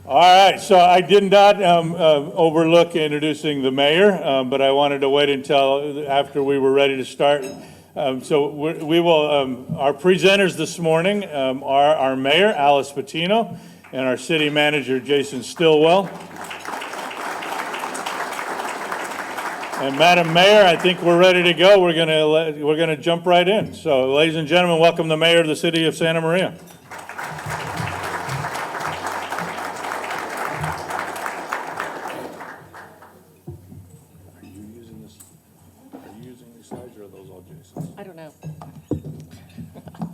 All right, so I did not overlook introducing the mayor, but I wanted to wait until after we were ready to start. We will, our presenters this morning are our mayor, Alice Patino, and our city manager, Jason Stillwell. And Madam Mayor, I think we're ready to go. We're gonna jump right in. So, ladies and gentlemen, welcome the mayor of the city of Santa Maria. I don't know.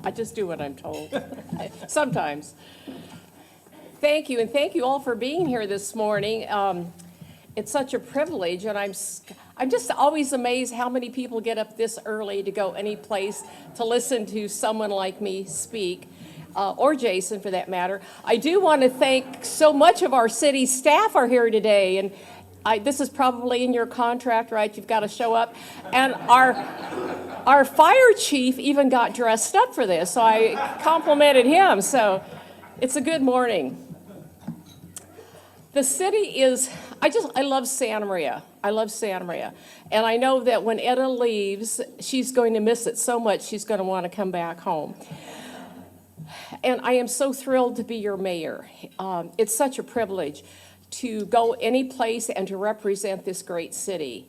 I just do what I'm told, sometimes. Thank you, and thank you all for being here this morning. It's such a privilege, and I'm just always amazed how many people get up this early to go any place to listen to someone like me speak, or Jason for that matter. I do want to thank so much of our city staff are here today, and this is probably in your contract, right? You've got to show up. And our fire chief even got dressed up for this, so I complimented him. So it's a good morning. The city is, I love Santa Maria. I love Santa Maria. And I know that when Etta leaves, she's going to miss it so much, she's going to want to come back home. And I am so thrilled to be your mayor. It's such a privilege to go any place and to represent this great city.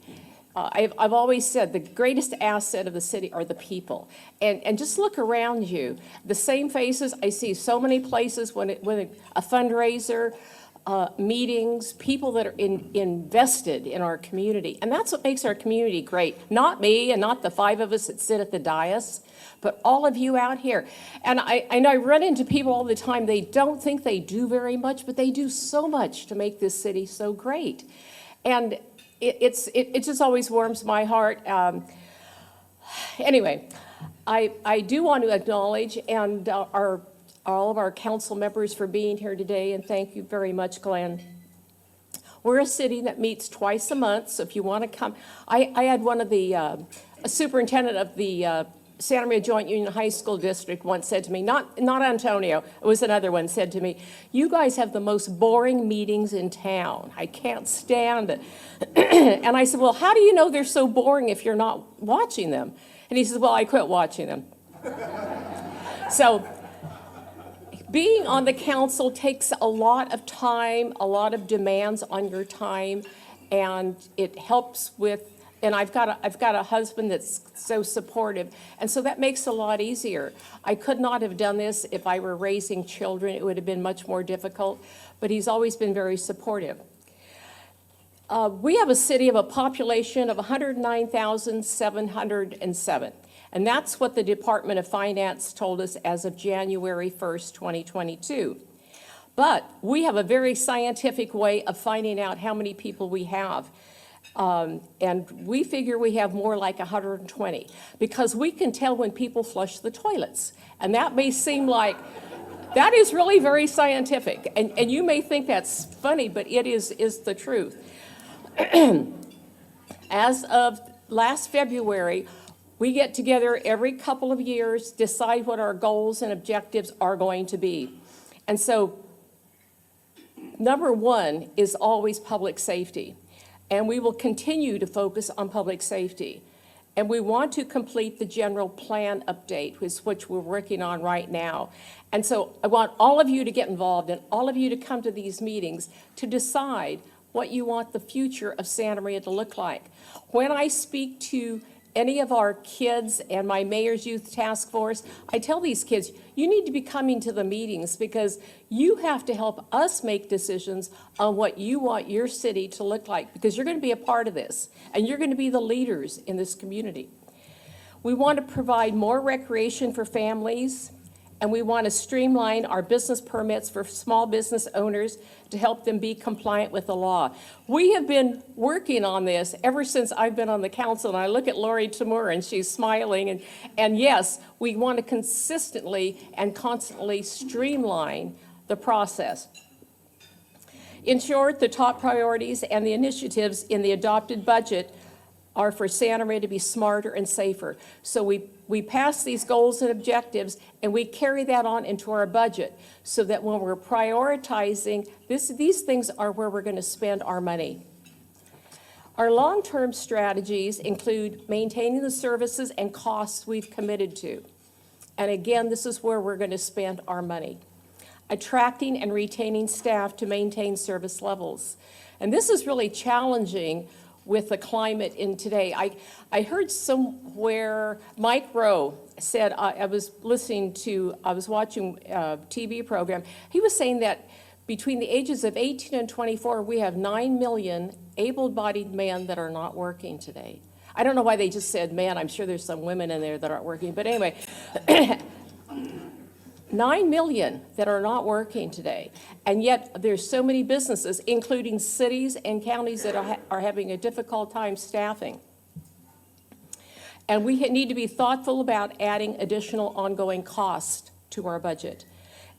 I've always said the greatest asset of the city are the people. And just look around you. The same faces, I see so many places when a fundraiser, meetings, people that are invested in our community. And that's what makes our community great. Not me and not the five of us that sit at the dais, but all of you out here. And I know I run into people all the time, they don't think they do very much, but they do so much to make this city so great. And it just always warms my heart. Anyway, I do want to acknowledge and all of our council members for being here today, and thank you very much, Glenn. We're a city that meets twice a month, so if you want to come, I had one of the a superintendent of the Santa Maria Joint Union High School District once said to me, not Antonio, it was another one, said to me, "You guys have the most boring meetings in town. I can't stand it." And I said, "Well, how do you know they're so boring if you're not watching them?" And he says, "Well, I quit watching them." So being on the council takes a lot of time, a lot of demands on your time, and it helps with, and I've got a husband that's so supportive, and so that makes it a lot easier. I could not have done this if I were raising children. It would have been much more difficult, but he's always been very supportive. We have a city of a population of 109,707. And that's what the Department of Finance told us as of January 1st, 2022. But we have a very scientific way of finding out how many people we have. And we figure we have more like 120 because we can tell when people flush the toilets. And that may seem like, that is really very scientific. And you may think that's funny, but it is the truth. As of last February, we get together every couple of years, decide what our goals and objectives are going to be. And so, number one is always public safety. And we will continue to focus on public safety. And we want to complete the general plan update, which we're working on right now. And so I want all of you to get involved and all of you to come to these meetings to decide what you want the future of Santa Maria to look like. When I speak to any of our kids and my Mayor's Youth Task Force, I tell these kids, you need to be coming to the meetings because you have to help us make decisions on what you want your city to look like because you're going to be a part of this and you're going to be the leaders in this community. We want to provide more recreation for families, and we want to streamline our business permits for small business owners to help them be compliant with the law. We have been working on this ever since I've been on the council, and I look at Lori Tamura and she's smiling, and yes, we want to consistently and constantly streamline the process. In short, the top priorities and the initiatives in the adopted budget are for Santa Maria to be smarter and safer. So we we pass these goals and objectives, and we carry that on into our budget so that when we're prioritizing, these things are where we're going to spend our money. Our long-term strategies include maintaining the services and costs we've committed to. And again, this is where we're going to spend our money. Attracting and retaining staff to maintain service levels. And this is really challenging with the climate in today. I heard somewhere, Mike Rowe said, I was watching a TV program, he was saying that between the ages of 18 and 24, we have 9 million able-bodied men that are not working today. I don't know why they just said men, I'm sure there's some women in there that aren't working, but anyway, 9 million that are not working today, and yet there's so many businesses, including cities and counties, that are having a difficult time staffing. And we need to be thoughtful about adding additional ongoing costs to our budget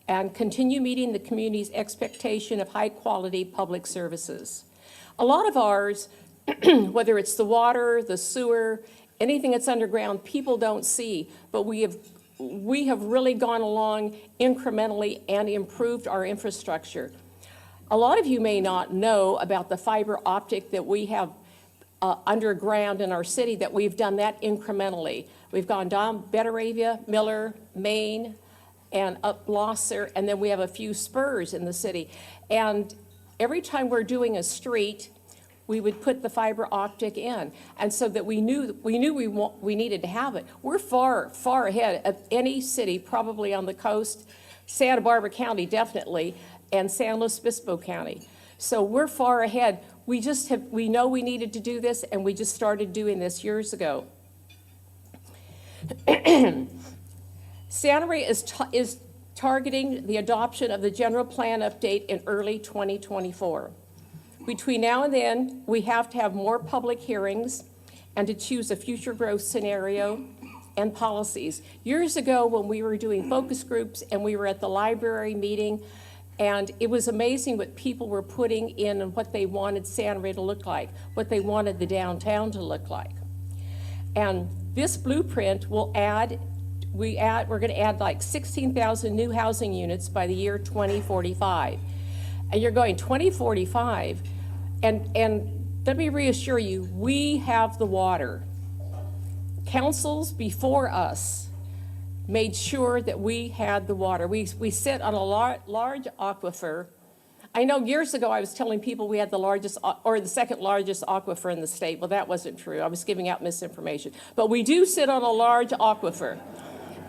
and continue meeting the community's expectation of high-quality public services. A lot of ours, whether it's the water, the sewer, anything that's underground, people don't see, but we have really gone along incrementally and improved our infrastructure. A lot of you may not know about the fiber optic that we have underground in our city, that we've done that incrementally. We've gone down Betaravia, Miller, Maine, and up Blosser, and then we have a few spurs in the city. And every time we're doing a street, we would put the fiber optic in, and so that we knew we needed to have it. We're far ahead of any city, probably on the coast, Santa Barbara County definitely, and San Luis Obispo County. So we're far ahead. We know we needed to do this, and we just started doing this years ago. Santa Maria is targeting the adoption of the general plan update in early 2024. Between now and then, we have to have more public hearings and to choose a future growth scenario and policies. Years ago, when we were doing focus groups and we were at the library meeting, and it was amazing what people were putting in and what they wanted Santa Maria to look like, what they wanted the downtown to look like. And this blueprint will we're going to add like 16,000 new housing units by the year 2045. And you're going 2045, and let me reassure you, we have the water. Councils before us made sure that we had the water. We sit on a large aquifer. I know years ago I was telling people we had the largest or the second largest aquifer in the state. Well, that wasn't true. I was giving out misinformation. But we do sit on a large aquifer,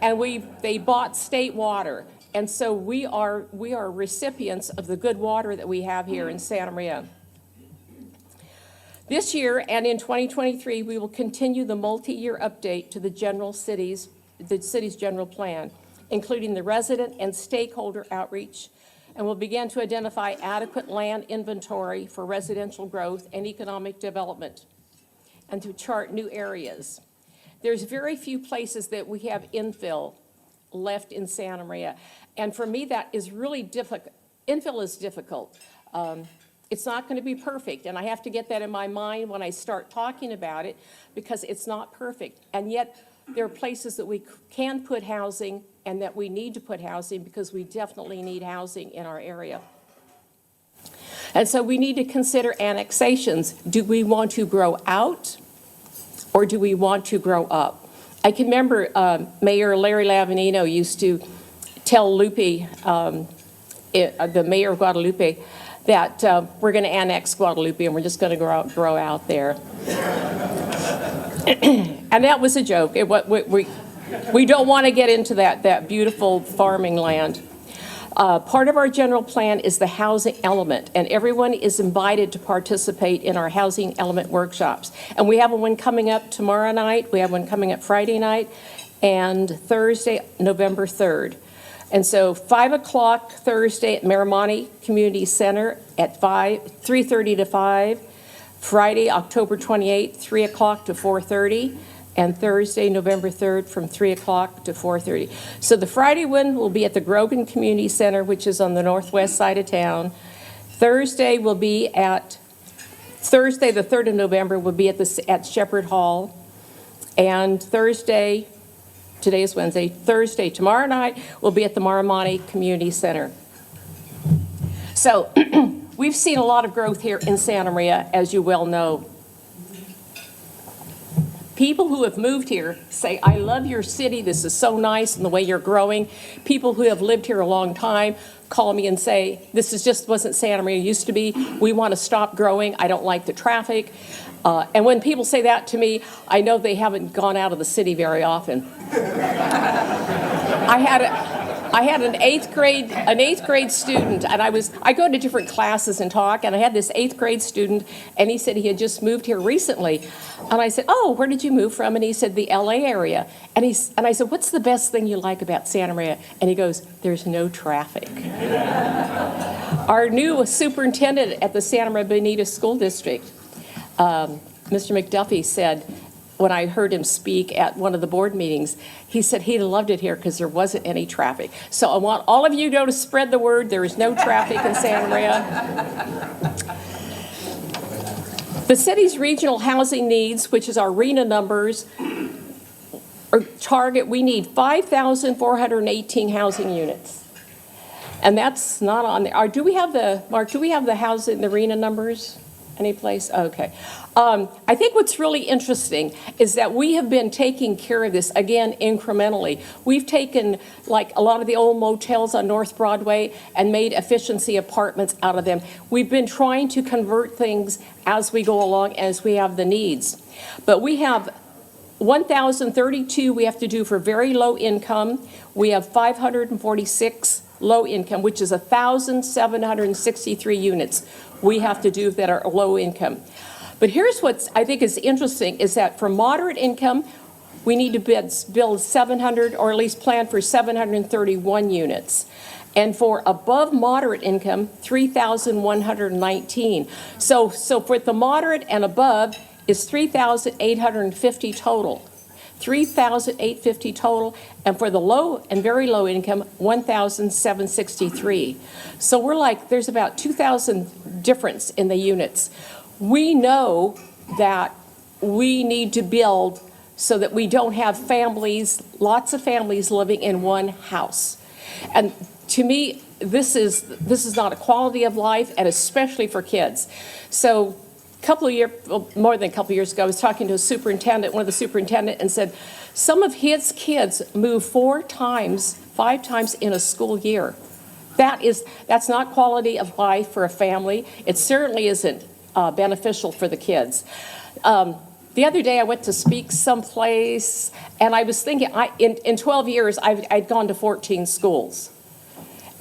and they bought state water. And so we are recipients of the good water that we have here in Santa Maria. This year and in 2023, we will continue the multi-year update to the city's general plan, including the resident and stakeholder outreach, and will begin to identify adequate land inventory for residential growth and economic development, and to chart new areas. There's very few places that we have infill left in Santa Maria. And for me, that is really difficult. Infill is difficult. It's not going to be perfect, and I have to get that in my mind when I start talking about it, because it's not perfect. And yet, there are places that we can put housing and that we need to put housing, because we definitely need housing in our area. And so we need to consider annexations. Do we want to grow out, or do we want to grow up? I can remember Mayor Larry Lavanino used to tell Lupe, the mayor of Guadalupe, that we're going to annex Guadalupe and we're just going to grow out there. And that was a joke. We don't want to get into that beautiful farming land. Part of our general plan is the housing element, and everyone is invited to participate in our housing element workshops. And we have one coming up tomorrow night, we have one coming up Friday night, and Thursday, November 3rd. And so 5 o'clock Thursday at Miramonte Community Center at 3:30 to 5. Friday, October 28th, 3 o'clock to 4:30. And Thursday, November 3rd, from 3 o'clock to 4:30. So the Friday one will be at the Grogan Community Center, which is on the northwest side of town. Thursday, the 3rd of November, will be at Shepherd Hall. And Thursday, Today is Wednesday, Thursday. Tomorrow night, we'll be at the Maramani Community Center. So we've seen a lot of growth here in Santa Maria, as you well know. People who have moved here say, I love your city, this is so nice and the way you're growing. People who have lived here a long time call me and say, this is just wasn't Santa Maria used to be. We want to stop growing. I don't like the traffic. And when people say that to me, I know they haven't gone out of the city very often. I had an eighth grade student, and I go to different classes and talk, and I had this eighth grade student, and he said he had just moved here recently. And I said, oh, where did you move from? And he said, the LA area. And I said, what's the best thing you like about Santa Maria? And he goes, there's no traffic. Our new superintendent at the Santa Maria Bonita School District, Mr. McDuffie, said, when I heard him speak at one of the board meetings, he said he loved it here because there wasn't any traffic. So I want all of you to spread the word. There is no traffic in Santa Maria. The city's regional housing needs, which is our RHNA numbers, or target, we need 5,418 housing units. And that's not on there. Do we have the, Mark, do we have the housing, the RHNA numbers? Any place? Okay. I think what's really interesting is that we have been taking care of this, again, incrementally. We've taken, like, a lot of the old motels on North Broadway and made efficiency apartments out of them. We've been trying to convert things as we go along, as we have the needs. But we have 1,032 we have to do for very low income. We have 546 low income, which is 1,763 units we have to do that are low income. But here's what I think is interesting, is that for moderate income, we need to build 700, or at least plan for 731 units. And for above moderate income, 3,119. So for the moderate and above is 3,850 total. 3,850 total, and for the low and very low income, 1,763. So we're like, there's about 2,000 difference in the units. We know that we need to build so that we don't have families, lots of families living in one house. And to me, this is not a quality of life, and especially for kids. So more than a couple of years ago, I was talking to a superintendent, one of the superintendents, and said, some of his kids move 5 times in a school year. That's not quality of life for a family. It certainly isn't beneficial for the kids. The other day I went to speak someplace, and I was thinking, in 12 years, I'd gone to 14 schools.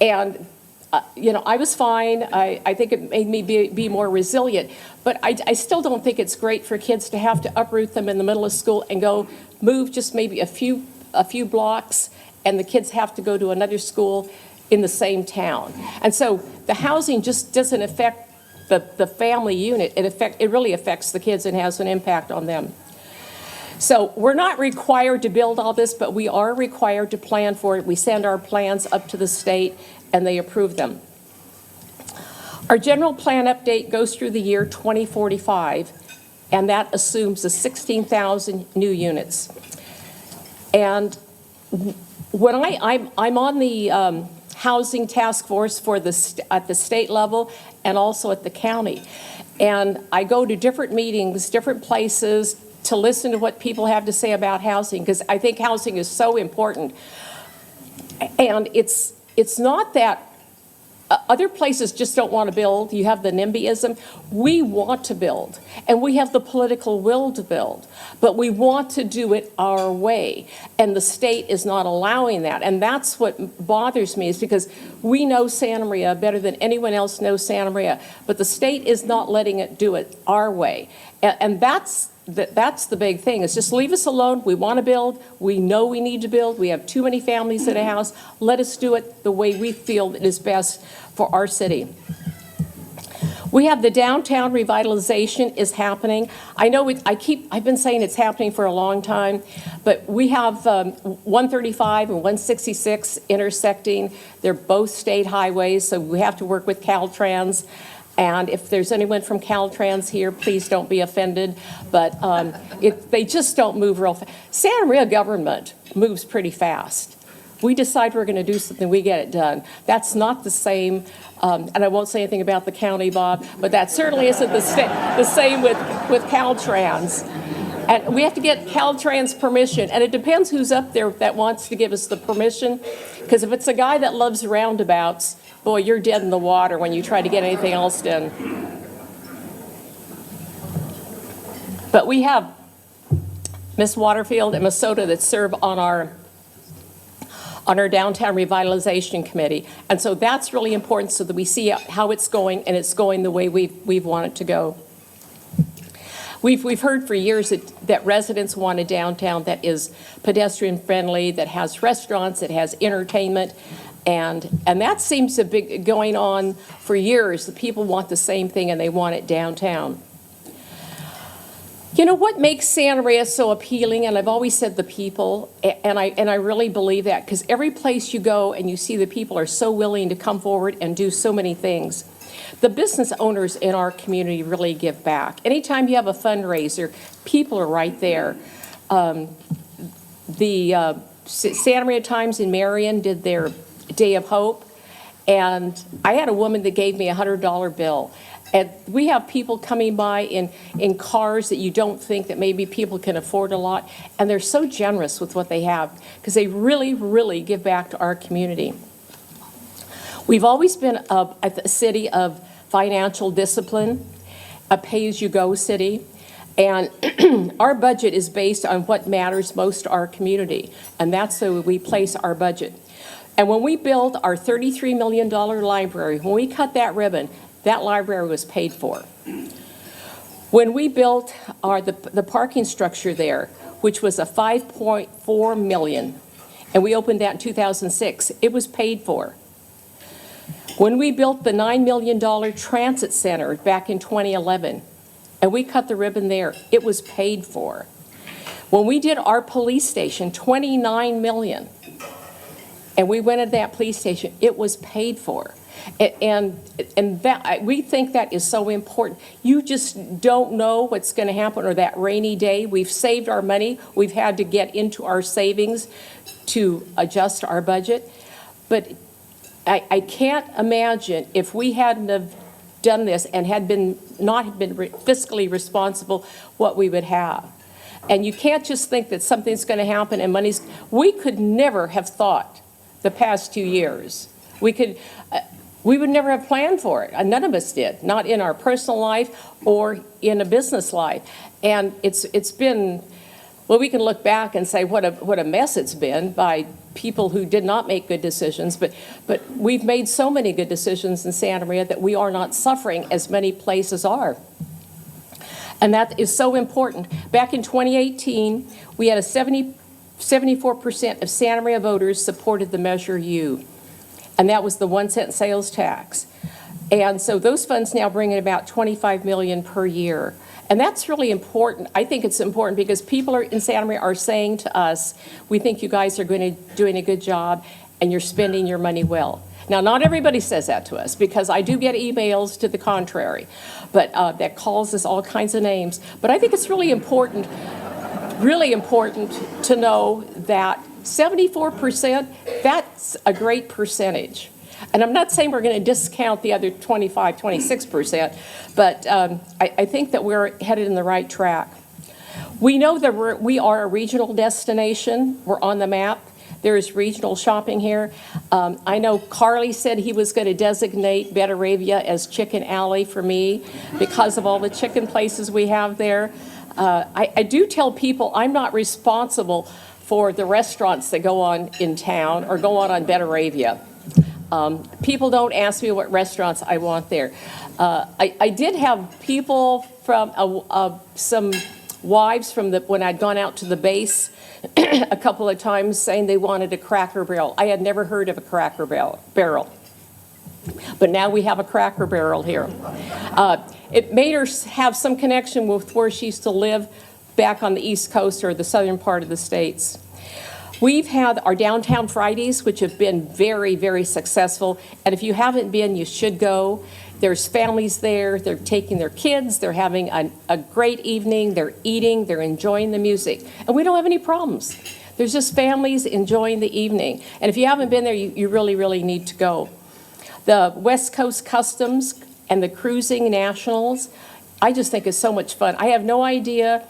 And I was fine. I think it made me be more resilient. But I still don't think it's great for kids to have to uproot them in the middle of school and go move just maybe a few blocks, and the kids have to go to another school in the same town. And so the housing just doesn't affect the family unit. It really affects the kids and has an impact on them. So we're not required to build all this, but we are required to plan for it. We send our plans up to the state, and they approve them. Our general plan update goes through the year 2045, and that assumes the 16,000 new units. And when I'm on the housing task force for at the state level and also at the county, and I go to different meetings, different places to listen to what people have to say about housing, because I think housing is so important. And it's not that other places just don't want to build. You have the NIMBYism. We want to build, and we have the political will to build, but we want to do it our way, and the state is not allowing that. And that's what bothers me, is because we know Santa Maria better than anyone else knows Santa Maria, but the state is not letting it do it our way. And that's the big thing, is just leave us alone. We want to build. We know we need to build. We have too many families in a house. Let us do it the way we feel it is best for our city. We have the downtown revitalization is happening. I know I've been saying it's happening for a long time, but we have 135 and 166 intersecting. They're both state highways, so we have to work with Caltrans. And if there's anyone from Caltrans here, please don't be offended, but they just don't move real fast. Santa Maria government moves pretty fast. We decide we're going to do something, we get it done. That's not the same, and I won't say anything about the county, Bob, but that certainly isn't the same with Caltrans. And we have to get Caltrans permission, and it depends who's up there that wants to give us the permission, because if it's a guy that loves roundabouts, boy, you're dead in the water when you try to get anything else done. But we have Ms. Waterfield and Ms. Soto that serve on our downtown revitalization committee. And so that's really important so that we see how it's going, and it's going the way we've wanted to go. We've heard for years that residents want a downtown that is pedestrian friendly, that has restaurants, that has entertainment, and that seems to be going on for years. The people want the same thing and they want it downtown. You know what makes Santa Maria so appealing, and I've always said the people, and I really believe that, because every place you go and you see the people are so willing to come forward and do so many things. The business owners in our community really give back. Anytime you have a fundraiser, people are right there. The Santa Maria Times in Marion did their Day of Hope, and I had a woman that gave me a $100 bill. And we have people coming by in cars that you don't think that maybe people can afford a lot, and they're so generous with what they have because they really, really give back to our community. We've always been a city of financial discipline, a pay-as-you-go city, and our budget is based on what matters most to our community, and that's the way we place our budget. And when we built our $33 million library, when we cut that ribbon, that library was paid for. When we built the parking structure there, which was a $5.4 million, and we opened that in 2006, it was paid for. When we built the $9 million transit center back in 2011, and we cut the ribbon there, it was paid for. When we did our police station, $29 million, and we went to that police station, it was paid for. And that, we think that is so important. You just don't know what's going to happen, or that rainy day. We've saved our money. We've had to get into our savings to adjust our budget. But I can't imagine if we hadn't have done this and had not been fiscally responsible, what we would have. And you can't just think that something's going to happen and money's. We could never have thought the past 2 years. We would never have planned for it. None of us did, not in our personal life or in a business life. And it's been, well, we can look back and say what a mess it's been by people who did not make good decisions. But we've made so many good decisions in Santa Maria that we are not suffering as many places are. And that is so important. Back in 2018, we had 74% of Santa Maria voters supported the Measure U. And that was the 1 cent sales tax. And so those funds now bring in about $25 million per year. And that's really important. I think it's important because people in Santa Maria are saying to us, we think you guys are doing a good job and you're spending your money well. Now, not everybody says that to us, because I do get emails to the contrary, but that calls us all kinds of names. But I think it's really important to know that 74%, that's a great percentage. And I'm not saying we're going to discount the other 25, 26%, but I think that we're headed in the right track. We know that we are a regional destination. We're on the map. There is regional shopping here. I know Carly said he was going to designate Betaravia as Chicken Alley for me because of all the chicken places we have there. I do tell people I'm not responsible for the restaurants that go on in town or go on Betaravia. People don't ask me what restaurants I want there. I did have people from some wives from when I'd gone out to the base a couple of times saying they wanted a Cracker Barrel. I had never heard of a Cracker Barrel. But now we have a Cracker Barrel here. It made her have some connection with where she used to live back on the East Coast or the southern part of the states. We've had our Downtown Fridays, which have been very, very successful. And if you haven't been, you should go. There's families there. They're taking their kids. They're having a great evening. They're eating. They're enjoying the music. And we don't have any problems. There's just families enjoying the evening. And if you haven't been there, you really, really need to go. The West Coast Customs and the Cruising Nationals, I just think is so much fun. I have no idea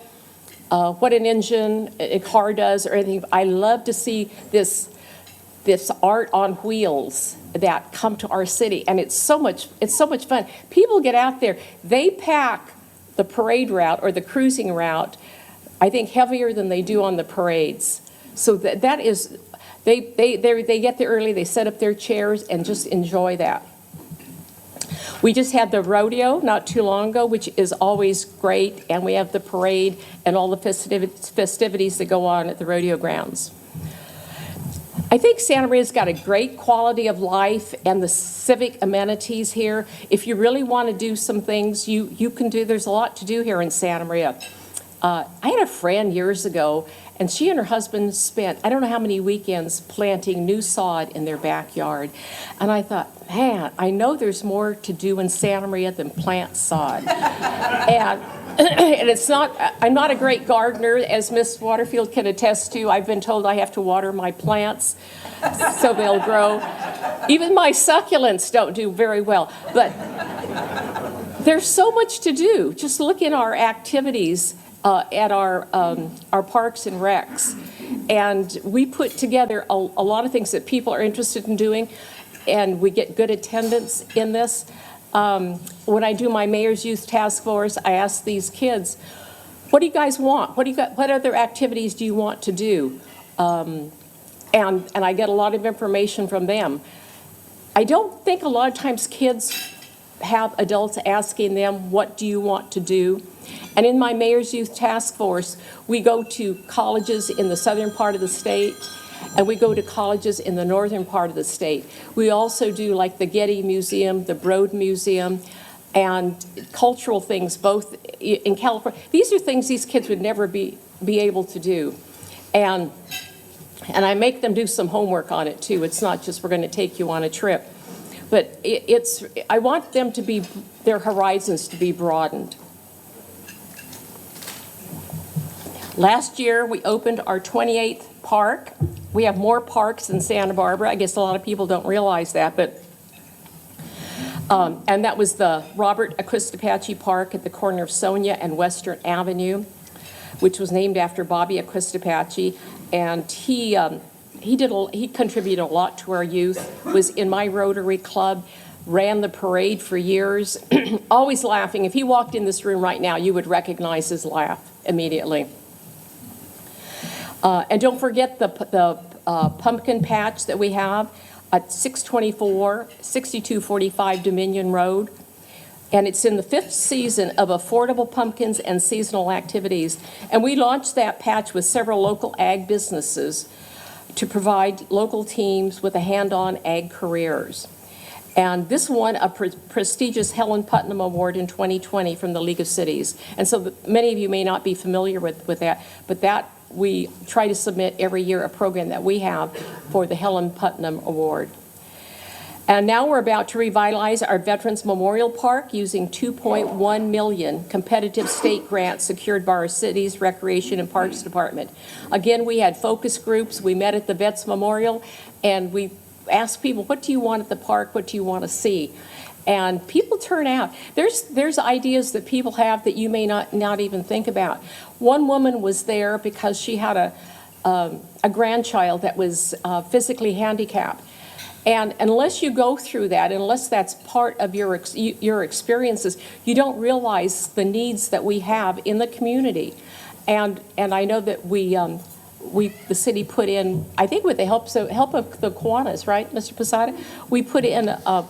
what an engine, a car does or anything. I love to see this art on wheels that come to our city, and it's so much fun. People get out there, they pack the parade route or the cruising route, I think heavier than they do on the parades. So that is, they get there early, they set up their chairs and just enjoy that. We just had the rodeo not too long ago, which is always great, and we have the parade and all the festivities that go on at the rodeo grounds. I think Santa Maria's got a great quality of life and the civic amenities here. If you really want to do some things, you can do. There's a lot to do here in Santa Maria. I had a friend years ago, and she and her husband spent, I don't know how many weekends, planting new sod in their backyard. And I thought, man, I know there's more to do in Santa Maria than plant sod. And it's not, I'm not a great gardener, as Miss Waterfield can attest to. I've been told I have to water my plants so they'll grow. Even my succulents don't do very well. But there's so much to do. Just look in our activities at our parks and recs. And we put together a lot of things that people are interested in doing, and we get good attendance in this. When I do my Mayor's Youth Task Force, I ask these kids, what do you guys want? What other activities do you want to do? And I get a lot of information from them. I don't think a lot of times kids have adults asking them, what do you want to do? And in my Mayor's Youth Task Force, we go to colleges in the southern part of the state, and we go to colleges in the northern part of the state. We also do like the Getty Museum, the Broad Museum, and cultural things both in California. These are things these kids would never be able to do. And I make them do some homework on it too. It's not just we're going to take you on a trip. But I want them to be, their horizons to be broadened. Last year, we opened our 28th park. We have more parks in Santa Barbara. I guess a lot of people don't realize that, but and that was the Robert Acquistapache Park at the corner of Sonia and Western Avenue, which was named after Bobby Acquistapache, and he contributed a lot to our youth. Was in my Rotary Club, ran the parade for years, always laughing. If he walked in this room right now, you would recognize his laugh immediately. And don't forget the pumpkin patch that we have at 6245 Dominion Road. And it's in the 5th season of affordable pumpkins and seasonal activities. And we launched that patch with several local ag businesses to provide local teams with a hand-on ag careers. And this won a prestigious Helen Putnam Award in 2020 from the League of Cities. And so many of you may not be familiar with that, but that we try to submit every year a program that we have for the Helen Putnam Award. And now we're about to revitalize our Veterans Memorial Park using $2.1 million competitive state grants secured by our city's Recreation and Parks Department. Again, we had focus groups. We met at the Vets Memorial, and we asked people, what do you want at the park? What do you want to see? And people turn out. There's ideas that people have that you may not even think about. One woman was there because she had a grandchild that was physically handicapped. And unless you go through that, unless that's part of your experiences, you don't realize the needs that we have in the community. And I know that the city put in, I think with the help of the Kiwanis, right, Mr. Posada? We put in a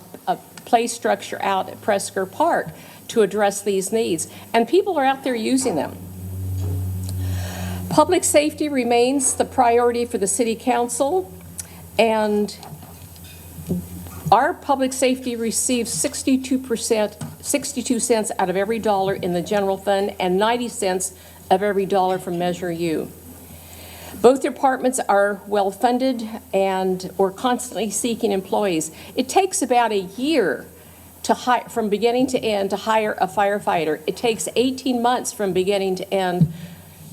play structure out at Presker Park to address these needs. And people are out there using them. Public safety remains the priority for the City Council, and our public safety receives 62 cents out of every dollar in the general fund and 90 cents of every dollar from Measure U. Both departments are well-funded and we're constantly seeking employees. It takes about a year to hire, from beginning to end, to hire a firefighter. It takes 18 months from beginning to end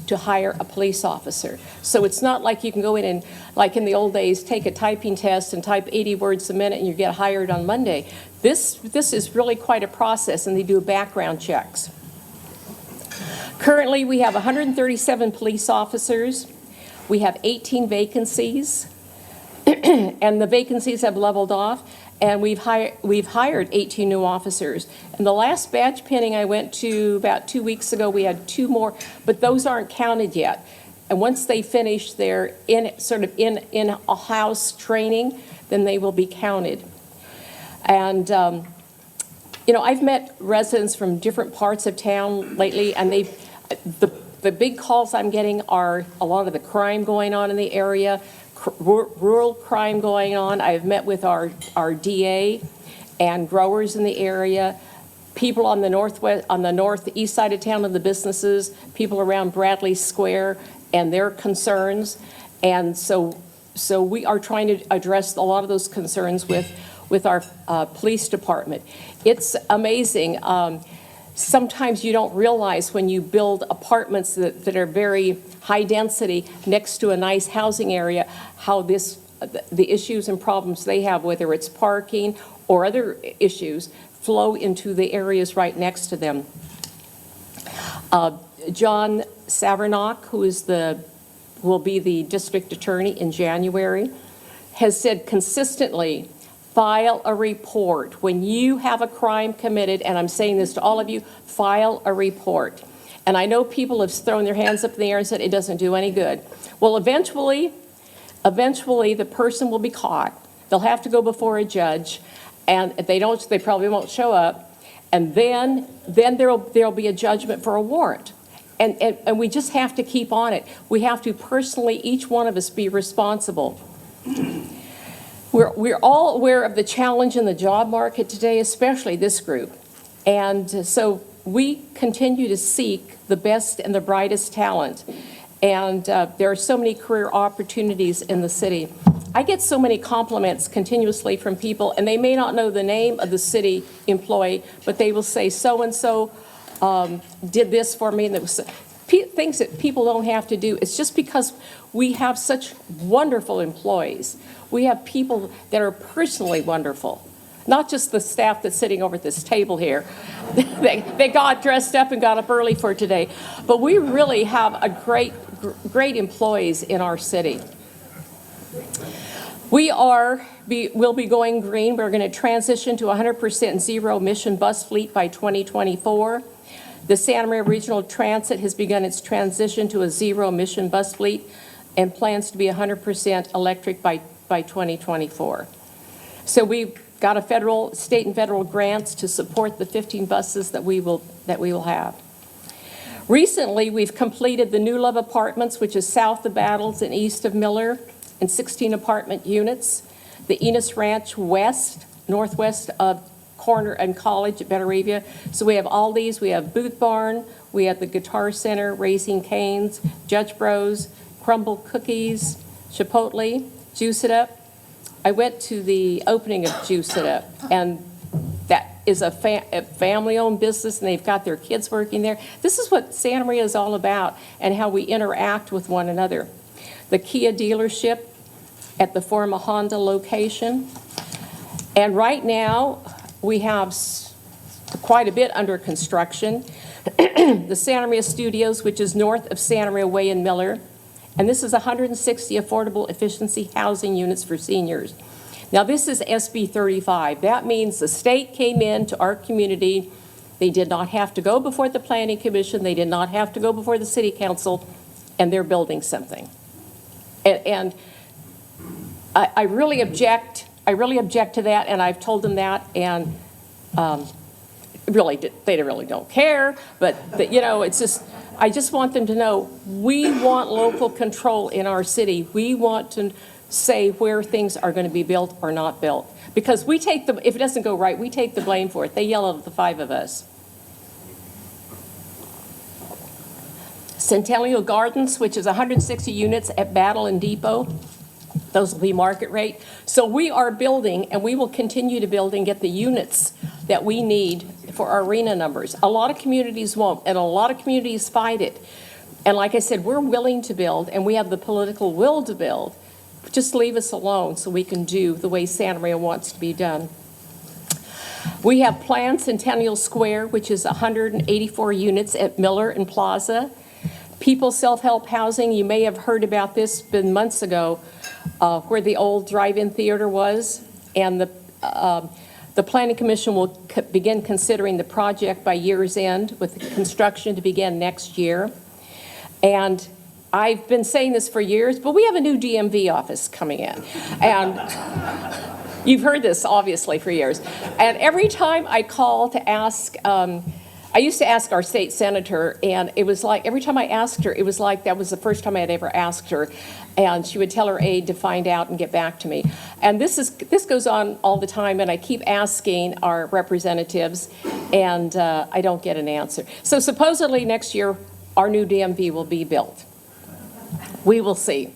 to hire a police officer. So it's not like you can go in and, like in the old days, take a typing test and type 80 words a minute and you get hired on Monday. This is really quite a process, and they do background checks. Currently, we have 137 police officers. We have 18 vacancies, and the vacancies have leveled off, and we've hired 18 new officers. And the last badge pinning I went to about 2 weeks ago, we had 2 more, but those aren't counted yet. And once they finish their in a house training, then they will be counted. And you know, I've met residents from different parts of town lately, and the big calls I'm getting are a lot of the crime going on in the area, rural crime going on. I've met with our DA and growers in the area, people on the northeast side of town of the businesses, people around Bradley Square and their concerns. And so we are trying to address a lot of those concerns with our police department. It's amazing. Sometimes you don't realize when you build apartments that are very high density next to a nice housing area, how the issues and problems they have, whether it's parking or other issues, flow into the areas right next to them. John Savernock, who will be the district attorney in January, has said consistently, file a report. When you have a crime committed, and I'm saying this to all of you, file a report. And I know people have thrown their hands up in the air and said it doesn't do any good. Well, eventually the person will be caught. They'll have to go before a judge, and if they don't, they probably won't show up. And then there'll be a judgment for a warrant. And we just have to keep on it. We have to personally, each one of us, be responsible. We're all aware of the challenge in the job market today, especially this group. And so we continue to seek the best and the brightest talent. And there are so many career opportunities in the city. I get so many compliments continuously from people, and they may not know the name of the city employee, but they will say, so-and-so did this for me. And it was things that people don't have to do. It's just because we have such wonderful employees. We have people that are personally wonderful, not just the staff that's sitting over at this table here. They got dressed up and got up early for today. But we really have a great employees in our city. We'll be going green. We're going to transition to 100% zero-emission bus fleet by 2024. The Santa Maria Regional Transit has begun its transition to a zero-emission bus fleet and plans to be 100% electric by 2024. So we've got state and federal grants to support the 15 buses that we will have. Recently, we've completed the New Love Apartments, which is south of Battles and east of Miller, and 16 apartment units. The Enos Ranch west, northwest of Corner and College at Betteravia. So we have all these. We have Booth Barn, we have the Guitar Center, Raising Cane's, Judge Bros, Crumble Cookies, Chipotle, Juice It Up. I went to the opening of Juice It Up, and that is a family-owned business, and they've got their kids working there. This is what Santa Maria is all about and how we interact with one another. The Kia dealership at the former Honda location. And right now, we have quite a bit under construction. The Santa Maria Studios, which is north of Santa Maria Way in Miller. And this is 160 affordable efficiency housing units for seniors. Now, this is SB 35. That means the state came into our community. They did not have to go before the Planning Commission. They did not have to go before the City Council, and they're building something. And I really object to that, and I've told them that, and they really don't care, but you know, it's just, I just want them to know we want local control in our city. We want to say where things are going to be built or not built, because if it doesn't go right, we take the blame for it. They yell at the 5 of us. Centennial Gardens, which is 160 units at Battle and Depot. Those will be market rate. So we are building, and we will continue to build and get the units that we need for our arena numbers. A lot of communities won't, and a lot of communities fight it. And like I said, we're willing to build, and we have the political will to build. Just leave us alone so we can do the way Santa Maria wants to be done. We have planned Centennial Square, which is 184 units at Miller and Plaza. People self-help housing, you may have heard about this, been months ago, where the old drive-in theater was. And the Planning Commission will begin considering the project by year's end, with the construction to begin next year. And I've been saying this for years, but we have a new DMV office coming in. And you've heard this, obviously, for years. And every time I call to ask, I used to ask our state senator, and it was like, every time I asked her, it was like that was the first time I had ever asked her. And she would tell her aide to find out and get back to me. And this goes on all the time, and I keep asking our representatives, and I don't get an answer. So supposedly next year, our new DMV will be built. We will see.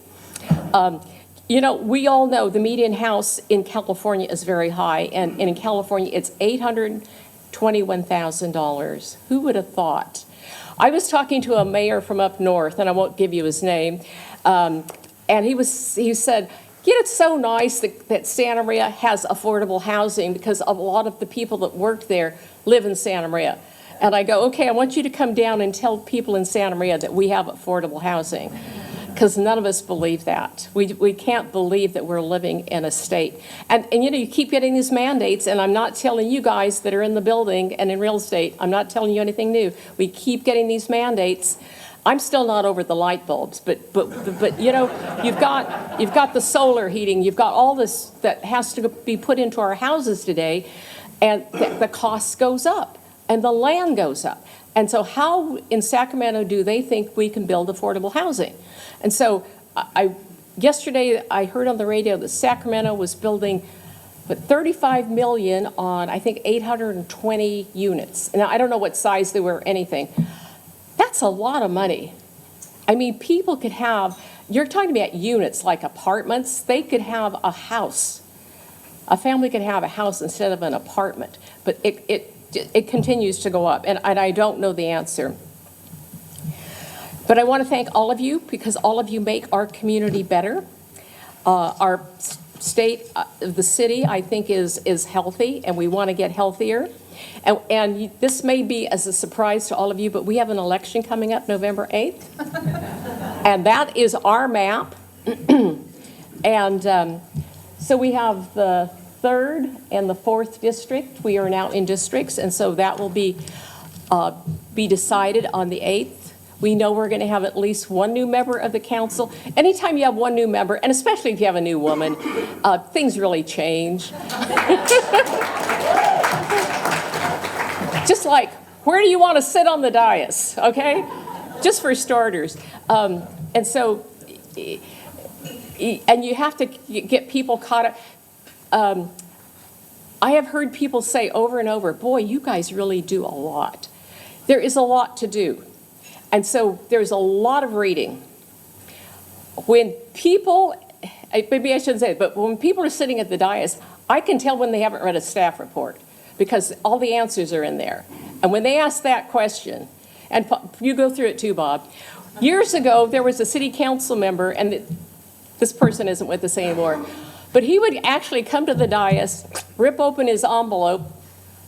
You know, we all know the median house in California is very high, and in California, it's $821,000. Who would have thought? I was talking to a mayor from up north, and I won't give you his name, and he said, you know, it's so nice that Santa Maria has affordable housing because a lot of the people that work there live in Santa Maria. And I go, okay, I want you to come down and tell people in Santa Maria that we have affordable housing, because none of us believe that. We can't believe that we're living in a state. And you know, you keep getting these mandates, and I'm not telling you guys that are in the building and in real estate, I'm not telling you anything new. We keep getting these mandates. I'm still not over the light bulbs, but you know, you've got the solar heating, you've got all this that has to be put into our houses today, and the cost goes up, and the land goes up. And so how in Sacramento do they think we can build affordable housing? And so yesterday I heard on the radio that Sacramento was building $35 million on, I think, 820 units. Now, I don't know what size they were or anything. That's a lot of money. I mean, people could have, you're talking about units like apartments, they could have a house. A family could have a house instead of an apartment, but it continues to go up, and I don't know the answer. But I want to thank all of you, because all of you make our community better. Our state, the city, I think is healthy, and we want to get healthier. And this may be as a surprise to all of you, but we have an election coming up November 8th. And that is our map. And so we have the 3rd and the 4th district. We are now in districts, and so that will be decided on the 8th. We know we're going to have at least one new member of the council. Anytime you have one new member, and especially if you have a new woman, things really change. Just like, where do you want to sit on the dais, okay? Just for starters. And so, and you have to get people caught up. I have heard people say over and over, boy, you guys really do a lot. There is a lot to do. And so there's a lot of reading. When people, maybe I shouldn't say it, but when people are sitting at the dais, I can tell when they haven't read a staff report, because all the answers are in there. And when they ask that question, and you go through it too, Bob. Years ago, there was a city council member, and this person isn't with us anymore, but he would actually come to the dais, rip open his envelope,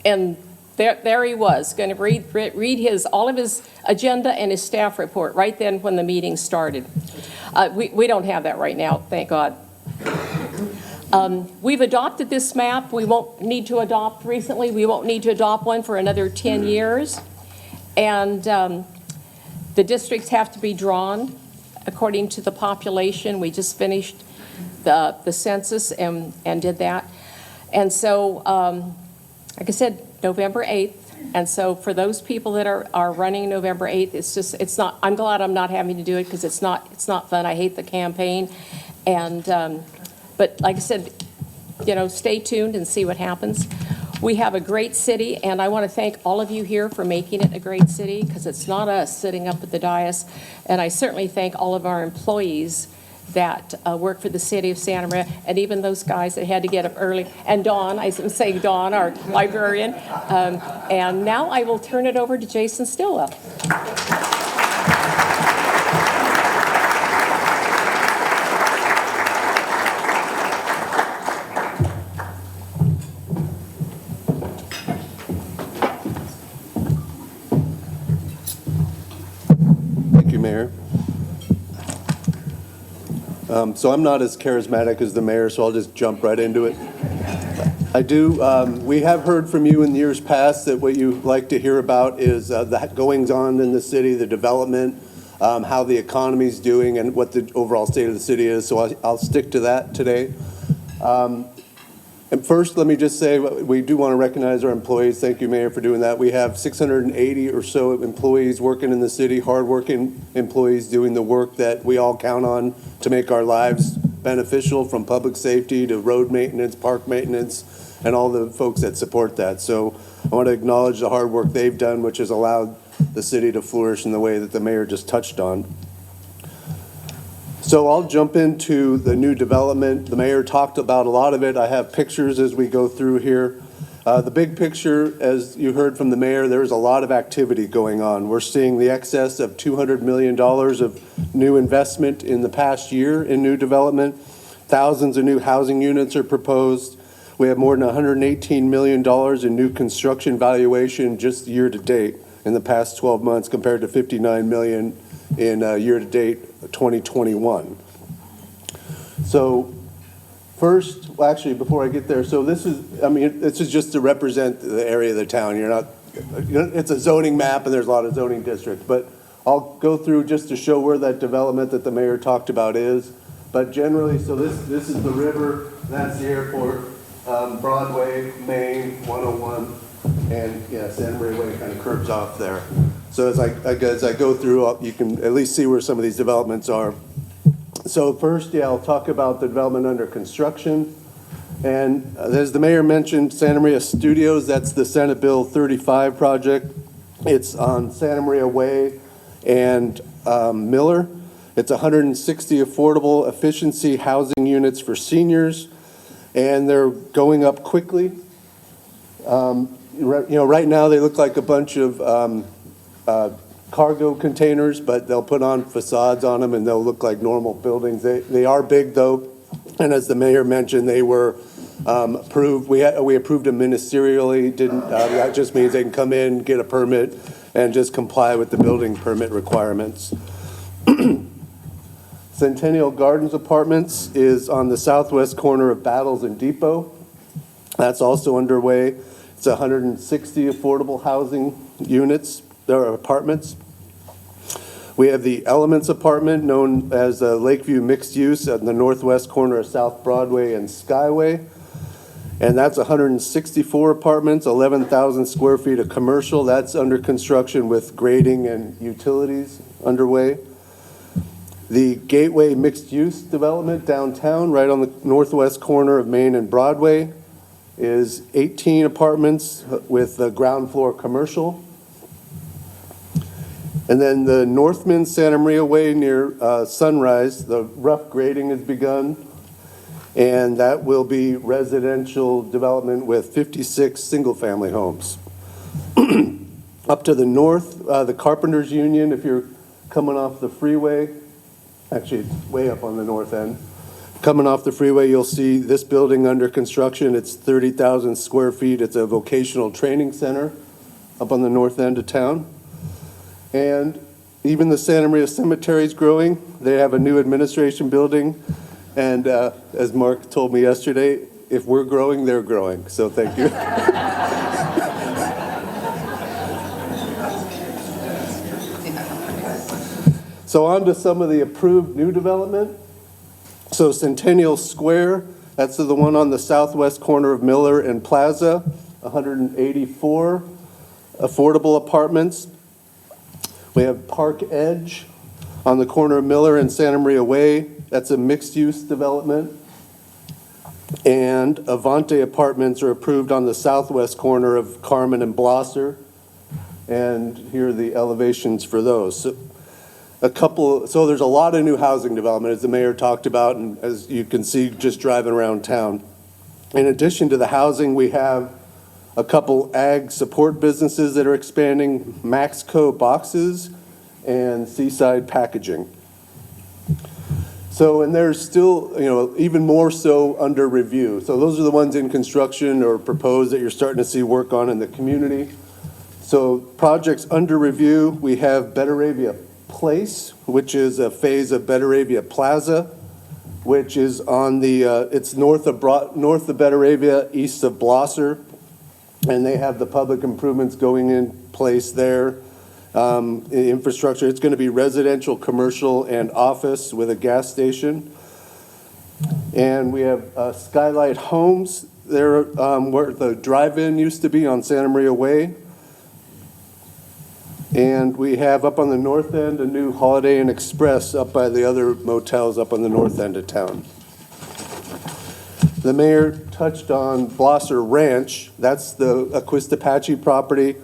and there he was, going to read all of his agenda and his staff report right then when the meeting started. We don't have that right now, thank God. We've adopted this map. We won't need to adopt recently. We won't need to adopt one for another 10 years. And the districts have to be drawn according to the population. We just finished the census and did that. And so, like I said, November 8th. And so for those people that are running November 8th, it's not, I'm glad I'm not having to do it, because it's not fun. I hate the campaign. And, but like I said, you know, stay tuned and see what happens. We have a great city, and I want to thank all of you here for making it a great city, because it's not us sitting up at the dais. And I certainly thank all of our employees that work for the city of Santa Maria, and even those guys that had to get up early. And Dawn, I was saying Dawn, our librarian. And now I will turn it over to Jason Stillwell. Thank you, Mayor. So I'm not as charismatic as the mayor, so I'll just jump right into it. We have heard from you in years past that what you like to hear about is the goings-on in the city, the development, how the economy's doing, and what the overall state of the city is, so I'll stick to that today. And first, let me just say, we do want to recognize our employees. Thank you, Mayor, for doing that. We have 680 or so employees working in the city, hardworking employees doing the work that we all count on to make our lives beneficial, from public safety to road maintenance, park maintenance, and all the folks that support that. So I want to acknowledge the hard work they've done, which has allowed the city to flourish in the way that the mayor just touched on. So I'll jump into the new development. The mayor talked about a lot of it. I have pictures as we go through here. The big picture, as you heard from the mayor, there's a lot of activity going on. We're seeing the excess of $200 million of new investment in the past year in new development. Thousands of new housing units are proposed. We have more than $118 million in new construction valuation just year to date in the past 12 months, compared to $59 million in year to date 2021. So first, well, actually, before I get there, so this is just to represent the area of the town. It's a zoning map, and there's a lot of zoning districts, but I'll go through just to show where that development that the mayor talked about is. But generally, so this is the river, that's the airport, Broadway, Main, 101, and Santa Maria Way kind of curves off there. So as I go through, you can at least see where some of these developments are. So first, I'll talk about the development under construction. And as the mayor mentioned, Santa Maria Studios, that's the Senate Bill 35 project. It's on Santa Maria Way and Miller. It's 160 affordable efficiency housing units for seniors, and they're going up quickly. Right now they look like a bunch of cargo containers, but they'll put on facades on them and they'll look like normal buildings. They are big though, and as the mayor mentioned, they were approved. We approved them ministerially. That just means they can come in, get a permit, and just comply with the building permit requirements. Centennial Gardens Apartments is on the southwest corner of Battles and Depot. That's also underway. It's 160 affordable housing units, or apartments. We have the Elements apartment, known as Lakeview Mixed Use, at the northwest corner of South Broadway and Skyway. And that's 164 apartments, 11,000 square feet of commercial. That's under construction with grading and utilities underway. The Gateway Mixed Use development downtown, right on the northwest corner of Main and Broadway, is 18 apartments with the ground floor commercial. And then the Northman Santa Maria Way near Sunrise, the rough grading has begun, and that will be residential development with 56 single-family homes. Up to the north, the Carpenters Union, if you're coming off the freeway, actually it's way up on the north end. Coming off the freeway, you'll see this building under construction. It's 30,000 square feet. It's a vocational training center up on the north end of town. And even the Santa Maria Cemetery is growing. They have a new administration building. And as Mark told me yesterday, if we're growing, they're growing. So thank you. So on to some of the approved new development. So Centennial Square, that's the one on the southwest corner of Miller and Plaza, 184 affordable apartments. We have Park Edge on the corner of Miller and Santa Maria Way. That's a mixed-use development. And Avante Apartments are approved on the southwest corner of Carmen and Blosser. And here are the elevations for those. So there's a lot of new housing development, as the mayor talked about, and as you can see just driving around town. In addition to the housing, we have a couple ag support businesses that are expanding, Maxco Boxes and Seaside Packaging. So, and there's still, even more so under review. So those are the ones in construction or proposed that you're starting to see work on in the community. So projects under review, we have Betaravia Place, which is a phase of Betaravia Plaza, which is on the, it's north of Betaravia, east of Blosser, and they have the public improvements going in place there. Infrastructure, it's going to be residential, commercial, and office with a gas station. And we have Skylight Homes, there where the drive-in used to be on Santa Maria Way. And we have up on the north end a new Holiday Inn Express up by the other motels up on the north end of town. The mayor touched on Blosser Ranch. That's the Aquistapache property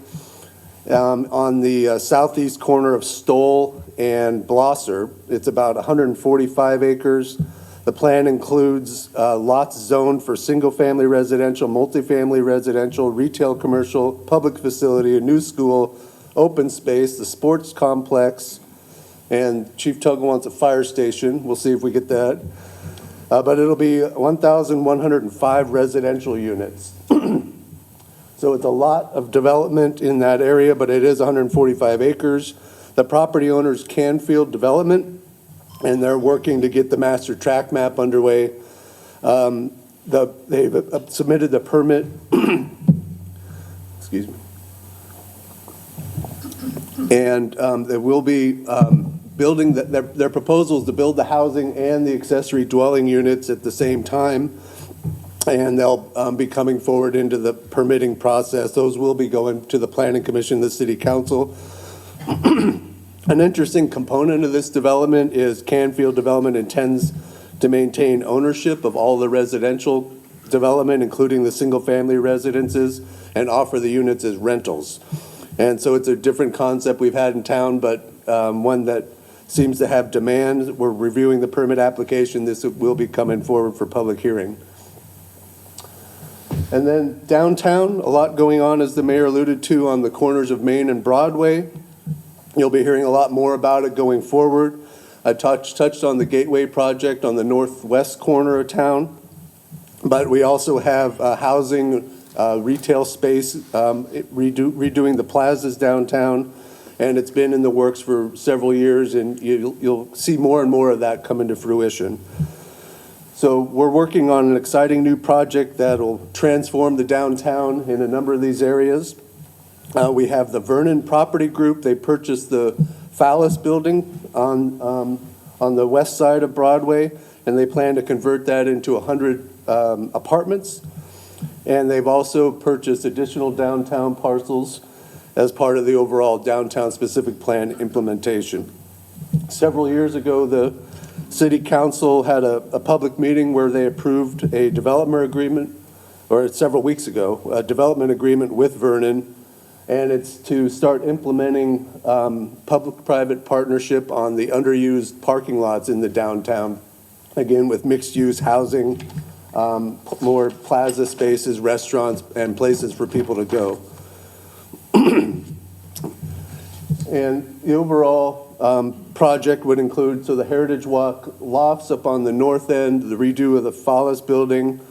on the southeast corner of Stoll and Blosser. It's about 145 acres. The plan includes lots zoned for single-family residential, multifamily residential, retail, commercial, public facility, a new school, open space, the sports complex, and Chief Tuggle wants a fire station. We'll see if we get that. But it'll be 1,105 residential units. So it's a lot of development in that area, but it is 145 acres. The property owner's Canfield Development, and they're working to get the master track map underway. They've submitted the permit. Excuse me. And they will be building, their proposal is to build the housing and the accessory dwelling units at the same time. And they'll be coming forward into the permitting process. Those will be going to the Planning Commission, the City Council. An interesting component of this development is Canfield Development intends to maintain ownership of all the residential development, including the single-family residences, and offer the units as rentals. And so it's a different concept we've had in town, but one that seems to have demand. We're reviewing the permit application. This will be coming forward for public hearing. And then downtown, a lot going on, as the mayor alluded to, on the corners of Main and Broadway. You'll be hearing a lot more about it going forward. I touched on the Gateway project on the northwest corner of town, but we also have housing, retail space, redoing the plazas downtown, and it's been in the works for several years, and you'll see more and more of that come into fruition. So we're working on an exciting new project that'll transform the downtown in a number of these areas. We have the Vernon Property Group. They purchased the Phallus building on the west side of Broadway, and they plan to convert that into 100 apartments. And they've also purchased additional downtown parcels as part of the overall downtown specific plan implementation. Several years ago, the City Council had a public meeting where they approved a development agreement, or several weeks ago, a development agreement with Vernon, and it's to start implementing public-private partnership on the underused parking lots in the downtown, again with mixed-use housing, more plaza spaces, restaurants, and places for people to go. And the overall project would include, so the Heritage Walk lofts up on the north end, the redo of the Phallus building,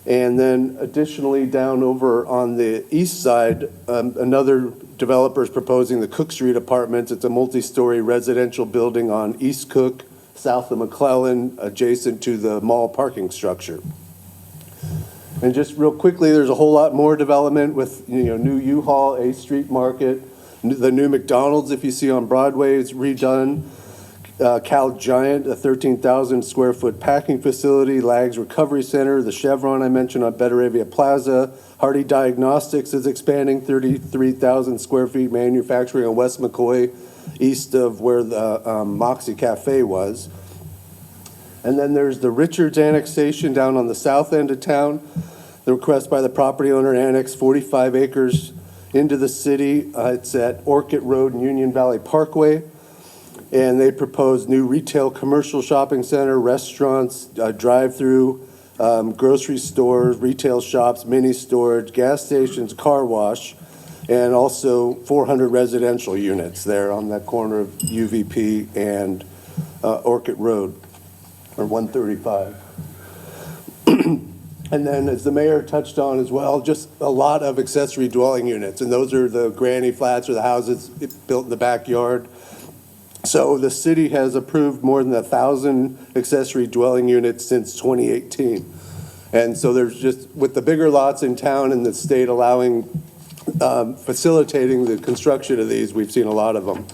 and then additionally down over on the east side, another developer is proposing the Cook Street Apartments. It's a multi-story residential building on East Cook, south of McClellan, adjacent to the mall parking structure. And just real quickly, there's a whole lot more development with new U-Haul, A Street Market, the new McDonald's, if you see on Broadway, is redone. Cal Giant, a 13,000 square foot packing facility, Lags Recovery Center, the Chevron I mentioned on Betaravia Plaza, Hardy Diagnostics is expanding 33,000 square feet manufacturing on West McCoy, east of where the Moxie Cafe was. And then there's the Richards annexation down on the south end of town. The request by the property owner annex 45 acres into the city. It's at Orchid Road and Union Valley Parkway. And they propose new retail commercial shopping center, restaurants, drive-through, grocery stores, retail shops, mini storage, gas stations, car wash, and also 400 residential units there on that corner of UVP and Orchid Road, or 135. And then, as the mayor touched on as well, just a lot of accessory dwelling units, and those are the granny flats or the houses built in the backyard. So the city has approved more than 1,000 accessory dwelling units since 2018. And so there's just, with the bigger lots in town and the state allowing, facilitating the construction of these, we've seen a lot of them.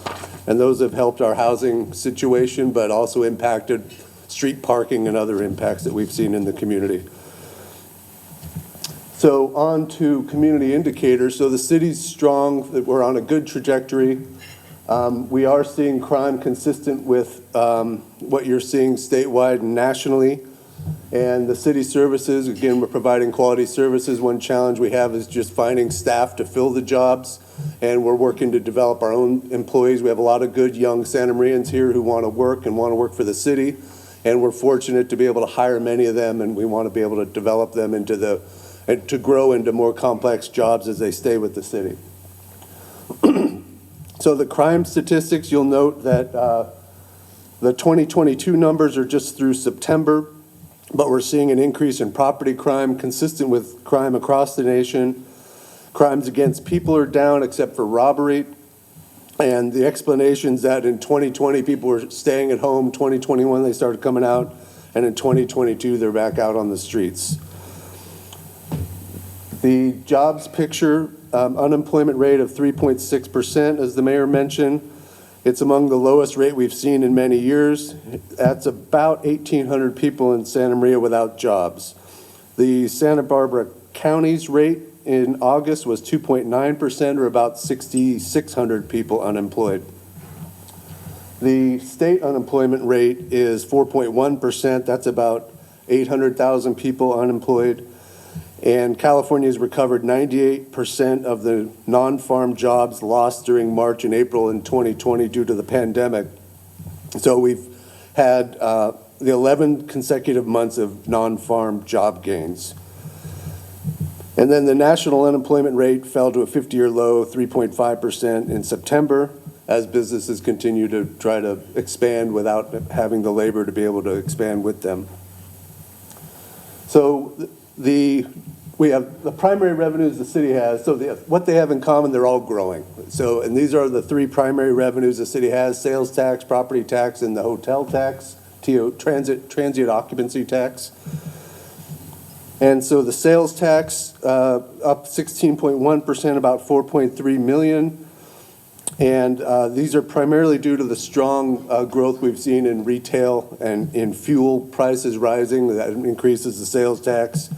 And those have helped our housing situation, but also impacted street parking and other impacts that we've seen in the community. So on to community indicators. So the city's strong, that we're on a good trajectory. We are seeing crime consistent with what you're seeing statewide and nationally. And the city services, again, we're providing quality services. One challenge we have is just finding staff to fill the jobs. And we're working to develop our own employees. We have a lot of good young Santa Marians here who want to work and want to work for the city. And we're fortunate to be able to hire many of them, and we want to be able to develop them into to grow into more complex jobs as they stay with the city. So the crime statistics, you'll note that the 2022 numbers are just through September, but we're seeing an increase in property crime consistent with crime across the nation. Crimes against people are down except for robbery. And the explanations that in 2020 people were staying at home, 2021 they started coming out, and in 2022 they're back out on the streets. The jobs picture, unemployment rate of 3.6%, as the mayor mentioned. It's among the lowest rate we've seen in many years. That's about 1,800 people in Santa Maria without jobs. The Santa Barbara County's rate in August was 2.9%, or about 6,600 people unemployed. The state unemployment rate is 4.1%. That's about 800,000 people unemployed. And California's recovered 98% of the non-farm jobs lost during March and April in 2020 due to the pandemic. So we've had the 11 consecutive months of non-farm job gains. And then the national unemployment rate fell to a 50-year low, 3.5% in September, as businesses continue to try to expand without having the labor to be able to expand with them. So we have the primary revenues the city has. So what they have in common, they're all growing. So, and these are the three primary revenues the city has: sales tax, property tax, and the hotel tax, transient occupancy tax. And so the sales tax up 16.1%, about 4.3 million. And these are primarily due to the strong growth we've seen in retail and in fuel prices rising. That increases the sales tax.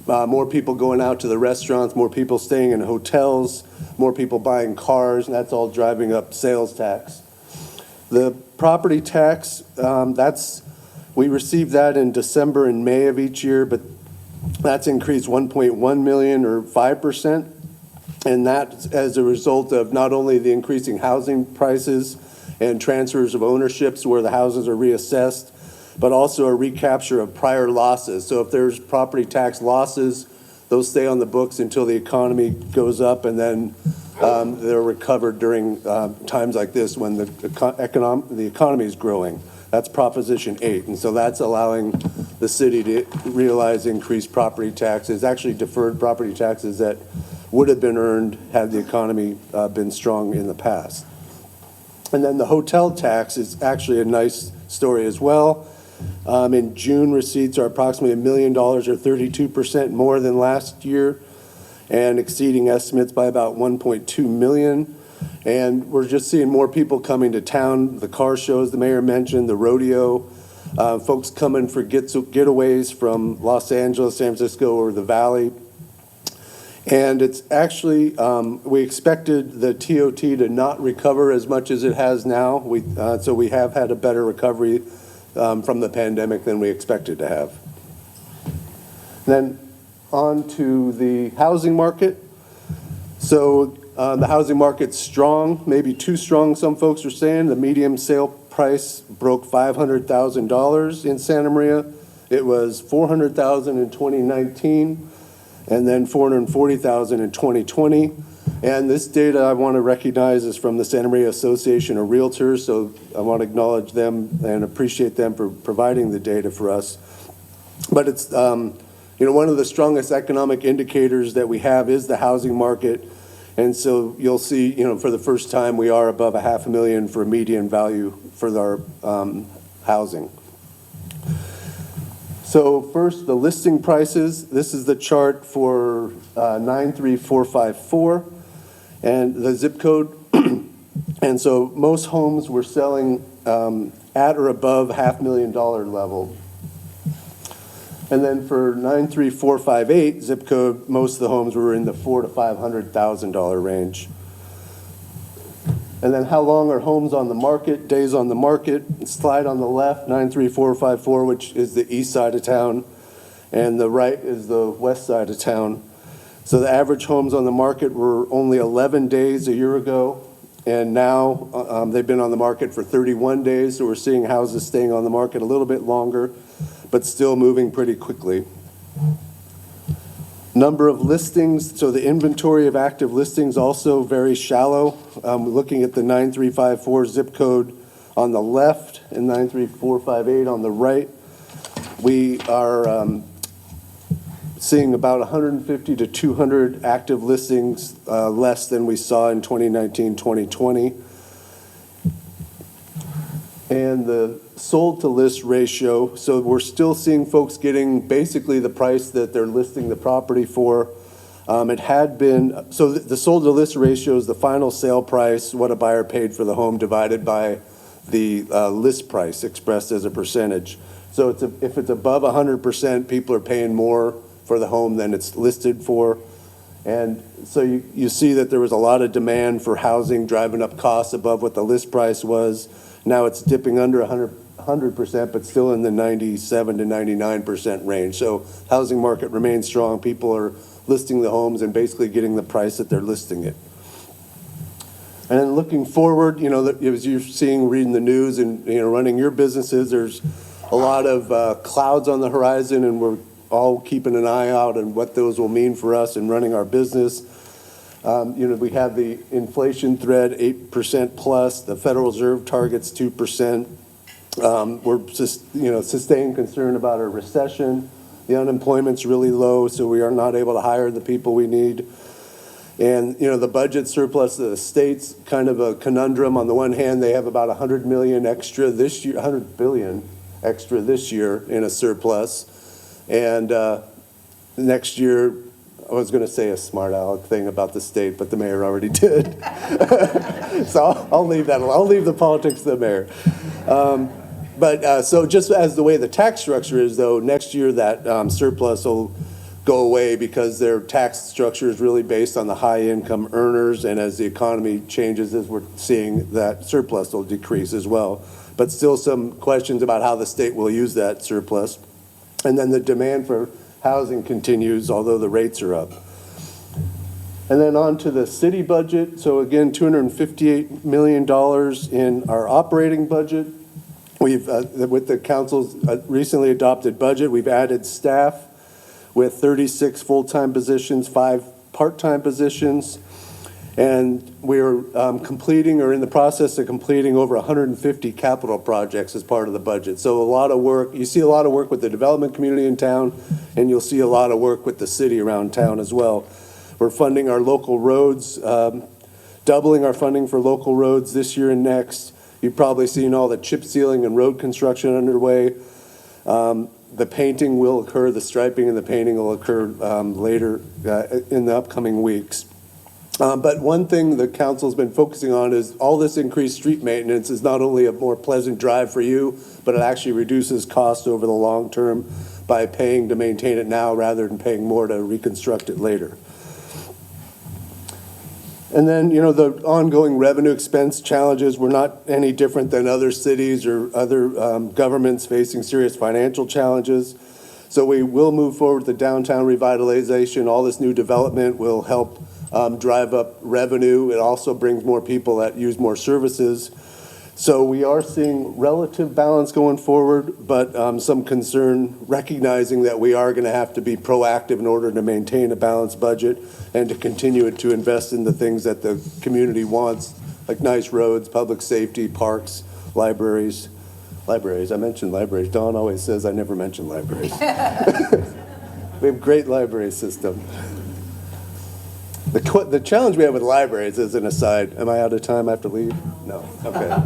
More people going out to the restaurants, more people staying in hotels, more people buying cars, and that's all driving up sales tax. The property tax, we receive that in December and May of each year, but that's increased 1.1 million, or 5%. And that's as a result of not only the increasing housing prices and transfers of ownerships where the houses are reassessed, but also a recapture of prior losses. So if there's property tax losses, those stay on the books until the economy goes up, and then they're recovered during times like this when the economy is growing. That's Proposition 8, and so that's allowing the city to realize increased property taxes, actually deferred property taxes that would have been earned had the economy been strong in the past. And then the hotel tax is actually a nice story as well. In June, receipts are approximately $1 million, or 32% more than last year, and exceeding estimates by about 1.2 million. And we're just seeing more people coming to town. The car shows the mayor mentioned, the rodeo, folks coming for getaways from Los Angeles, San Francisco, or the Valley. And it's actually, we expected the TOT to not recover as much as it has now. So we have had a better recovery from the pandemic than we expected to have. Then on to the housing market. So the housing market's strong, maybe too strong, some folks are saying. The median sale price broke $500,000 in Santa Maria. It was $400,000 in 2019, and then $440,000 in 2020. And this data I want to recognize is from the Santa Maria Association of Realtors, so I want to acknowledge them and appreciate them for providing the data for us. But it's, one of the strongest economic indicators that we have is the housing market. And so you'll see, for the first time, we are above $500,000 for median value for our housing. So first, the listing prices. This is the chart for 93454 and the zip code. And so most homes were selling at or above $500,000 level. And then for 93458 zip code, most of the homes were in the $400,000 to $500,000 range. And then how long are homes on the market, days on the market? Slide on the left, 93454, which is the east side of town, and the right is the west side of town. So the average homes on the market were only 11 days a year ago, and now they've been on the market for 31 days, so we're seeing houses staying on the market a little bit longer, but still moving pretty quickly. Number of listings, so the inventory of active listings also very shallow. Looking at the 9354 zip code on the left and 93458 on the right, we are seeing about 150 to 200 active listings less than we saw in 2019, 2020. And the sold to list ratio, so we're still seeing folks getting basically the price that they're listing the property for. It had been, so the sold to list ratio is the final sale price, what a buyer paid for the home divided by the list price expressed as a percentage. So if it's above 100%, people are paying more for the home than it's listed for. And so you see that there was a lot of demand for housing, driving up costs above what the list price was. Now it's dipping under 100%, but still in the 97 to 99% range. So housing market remains strong. People are listing the homes and basically getting the price that they're listing it. And then looking forward, as you're seeing, reading the news and, running your businesses, there's a lot of clouds on the horizon, and we're all keeping an eye out on what those will mean for us in running our business. We have the inflation thread, 8% plus. The Federal Reserve targets 2%. We're just, sustained concern about a recession. The unemployment's really low, so we are not able to hire the people we need. And, the budget surplus of the state's kind of a conundrum. On the one hand, they have about $100 million extra this year, $100 billion extra this year in a surplus. And next year, I was going to say a smart aleck thing about the state, but the mayor already did. So I'll leave that alone. I'll leave the politics to the mayor. So just as the way the tax structure is, though, next year that surplus will go away because their tax structure is really based on the high income earners. And as the economy changes, as we're seeing, that surplus will decrease as well. But still some questions about how the state will use that surplus. And then the demand for housing continues, although the rates are up. And then on to the city budget. So again, $258 million in our operating budget. We've, with the council's recently adopted budget, we've added staff with 36 full-time positions, 5 part-time positions. And we're completing or in the process of completing over 150 capital projects as part of the budget. So a lot of work. You see a lot of work with the development community in town, and you'll see a lot of work with the city around town as well. We're funding our local roads, doubling our funding for local roads this year and next. You've probably seen all the chip sealing and road construction underway. The painting will occur, the striping and the painting will occur later in the upcoming weeks. But one thing the council's been focusing on is all this increased street maintenance is not only a more pleasant drive for you, but it actually reduces costs over the long term by paying to maintain it now rather than paying more to reconstruct it later. And then, you know, the ongoing revenue expense challenges, we're not any different than other cities or other governments facing serious financial challenges. So we will move forward with the downtown revitalization. All this new development will help drive up revenue. It also brings more people that use more services. So we are seeing relative balance going forward, but some concern recognizing that we are going to have to be proactive in order to maintain a balanced budget and to continue to invest in the things that the community wants, like nice roads, public safety, parks, libraries. Libraries, I mentioned libraries. Dawn always says I never mention libraries. We have a great library system. The challenge we have with libraries, as an aside, am I out of time? I have to leave? No, okay. All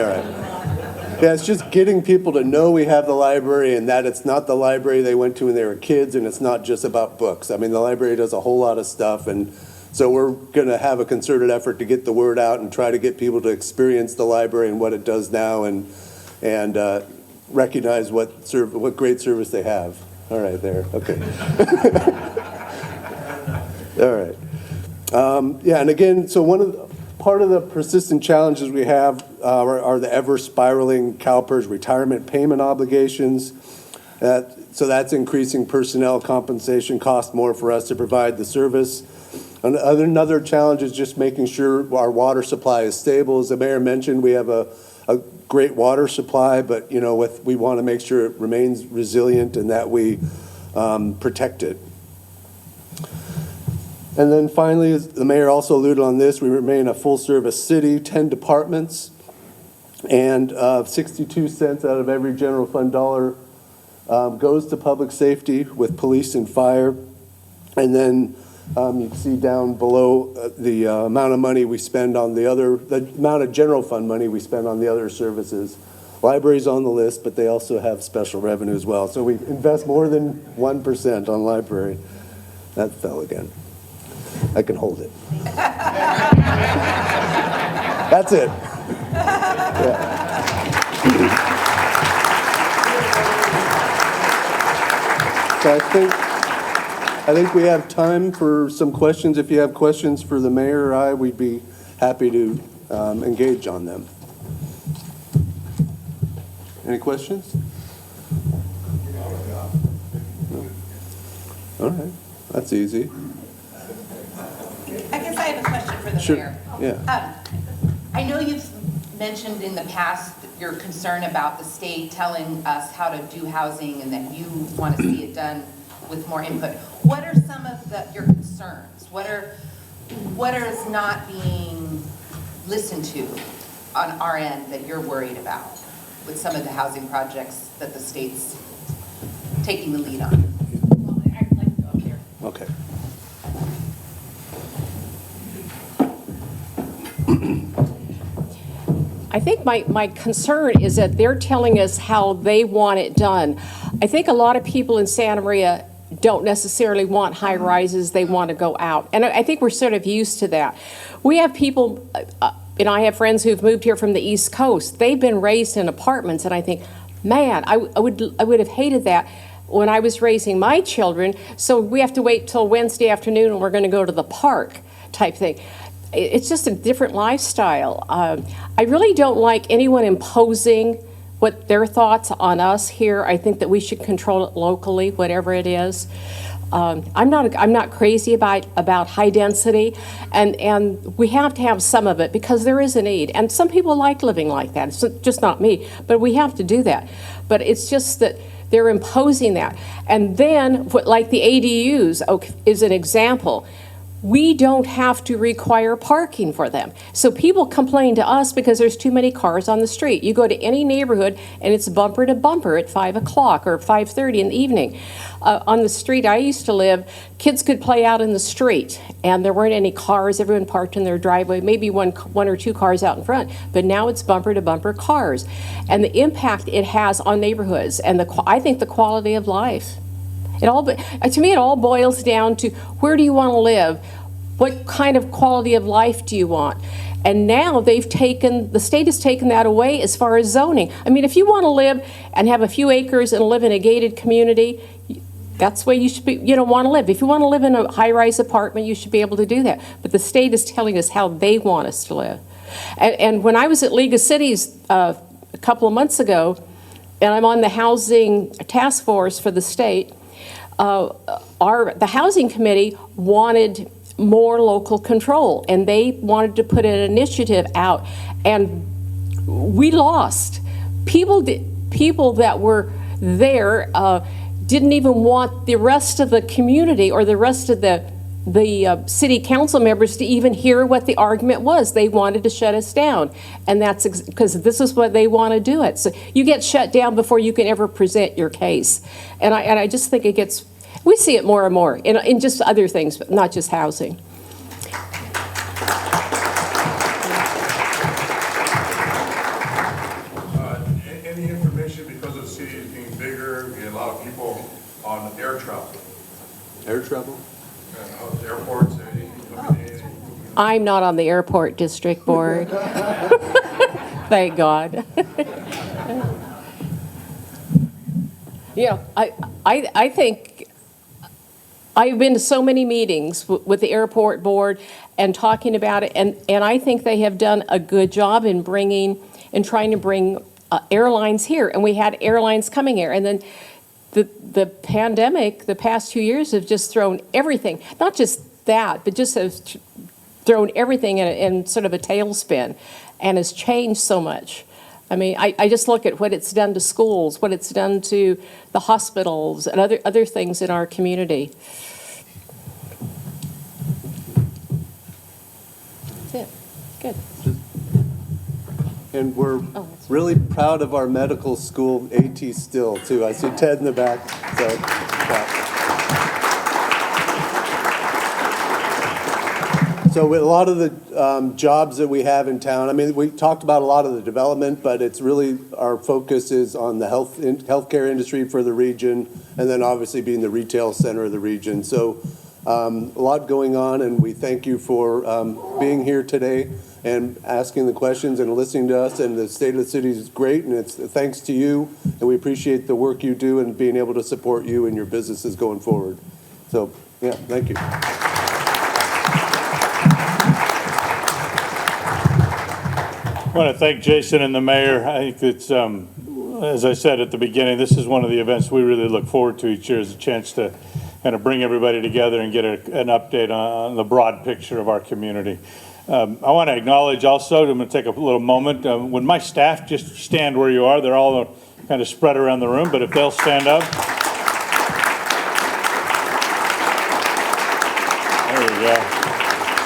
right. Yeah, it's just getting people to know we have the library and that it's not the library they went to when they were kids and it's not just about books. I mean, the library does a whole lot of stuff, and so we're going to have a concerted effort to get the word out and try to get people to experience the library and what it does now and recognize what great service they have. All right, there, okay. All right. Yeah, and again, so part of the persistent challenges we have are the ever spiraling CalPERS retirement payment obligations. So that's increasing personnel compensation cost more for us to provide the service. Another challenge is just making sure our water supply is stable. As the mayor mentioned, we have a great water supply, but you know, we want to make sure it remains resilient and that we protect it. And then finally, as the mayor also alluded on this, we remain a full-service city, 10 departments, and 62 cents out of every general fund dollar goes to public safety with police and fire. And then you can see down below the amount of money we spend on the amount of general fund money we spend on the other services. Library's on the list, but they also have special revenue as well. So we invest more than 1% on library. That fell again. I can hold it. That's it. Yeah. So I think we have time for some questions. If you have questions for the mayor or I, we'd be happy to engage on them. Any questions? No. All right, that's easy. I guess I have a question for the Sure. mayor. Yeah. I know you've mentioned in the past your concern about the state telling us how to do housing and that you want to see it done with more input. What are some of your concerns? What is not being listened to on our end that you're worried about with some of the housing projects that the state's taking the lead on? Well, I'd like to go up here. Okay. I think my concern is that they're telling us how they want it done. I think a lot of people in Santa Maria don't necessarily want high rises, they want to go out. And I think we're sort of used to that. We have people, and I have friends who've moved here from the East Coast. They've been raised in apartments, and I think, man, I would have hated that when I was raising my children. So we have to wait till Wednesday afternoon and we're going to go to the park type thing. It's just a different lifestyle. I really don't like anyone imposing what their thoughts on us here. I think that we should control it locally, whatever it is. I'm not crazy about high density, and we have to have some of it because there is a need. And some people like living like that. It's just not me, but we have to do that. But it's just that they're imposing that. And then, like the ADUs is an example. We don't have to require parking for them. So people complain to us because there's too many cars on the street. You go to any neighborhood and it's bumper to bumper at 5 o'clock or 5:30 in the evening. On the street I used to live, kids could play out in the street and there weren't any cars. Everyone parked in their driveway, maybe one or two cars out in front. But now it's bumper to bumper cars. And the impact it has on neighborhoods and I think the quality of life. To me, it all boils down to where do you want to live? What kind of quality of life do you want? And now the state has taken that away as far as zoning. I mean, if you want to live and have a few acres and live in a gated community, That's where you should be, want to live. If you want to live in a high-rise apartment, you should be able to do that. But the state is telling us how they want us to live. And when I was at League of Cities a couple of months ago, and I'm on the housing task force for the state, the housing committee wanted more local control, and they wanted to put an initiative out, and we lost. People that were there didn't even want the rest of the community or the rest of the city council members to even hear what the argument was. They wanted to shut us down, and that's because this is what they want to do it. So you get shut down before you can ever present your case, and I just think we see it more and more in just other things, but not just housing. Any information, because of the city being bigger, a lot of people on air travel, Air travel? airports, anything? I'm not on the airport district board. Thank God. I think I've been to so many meetings with the airport board and talking about it, and I think they have done a good job in trying to bring airlines here, and we had airlines coming here, and then the pandemic, the past 2 years have just thrown everything, not just that, but just have thrown everything in sort of a tailspin, and has changed so much. I mean, I just look at what it's done to schools, what it's done to the hospitals, and other things in our community. That's it. Good. And we're really proud of our medical school, AT Still, too. I see Ted in the back. So, yeah. So with a lot of the jobs that we have in town, I mean, we talked about a lot of the development, but it's really, our focus is on the healthcare industry for the region, and then obviously being the retail center of the region. So a lot going on, and we thank you for being here today and asking the questions and listening to us. And the state of the city is great, and it's thanks to you, and we appreciate the work you do and being able to support you and your businesses going forward. So, yeah, thank you. I want to thank Jason and the mayor. I think it's, as I said at the beginning, this is one of the events we really look forward to each year, is a chance to kind of bring everybody together and get an update on the broad picture of our community. I want to acknowledge also, I'm going to take a little moment, when my staff just stand where you are, they're all kind of spread around the room, but if they'll stand up. There we go.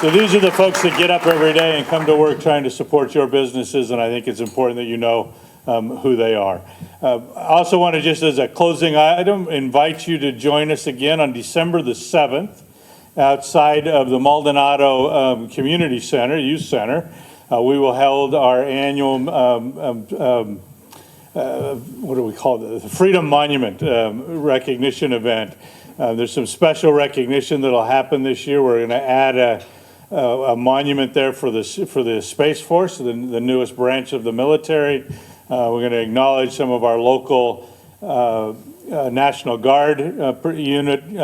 So these are the folks that get up every day and come to work trying to support your businesses, and I think it's important that you know who they are. I also want to, just as a closing item, invite you to join us again on December the 7th outside of the Maldonado Community Center, Youth Center. We will hold our annual, what do we call it, the Freedom Monument recognition event. There's some special recognition that'll happen this year. We're going to add a monument there for the Space Force, the newest branch of the military. We're going to acknowledge some of our local National Guard unit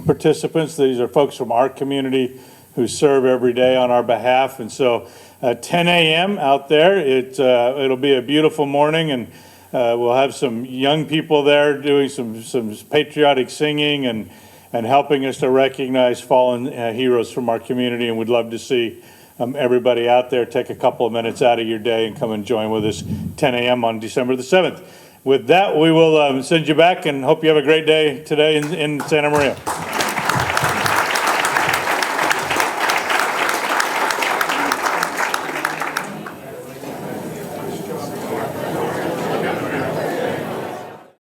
participants. These are folks from our community who serve every day on our behalf. And so 10 a.m. out there, it'll be a beautiful morning, and we'll have some young people there doing some patriotic singing and helping us to recognize fallen heroes from our community. And we'd love to see everybody out there. Take a couple of minutes out of your day and come and join with us 10 a.m. on December the 7th. With that, we will send you back and hope you have a great day today in Santa Maria.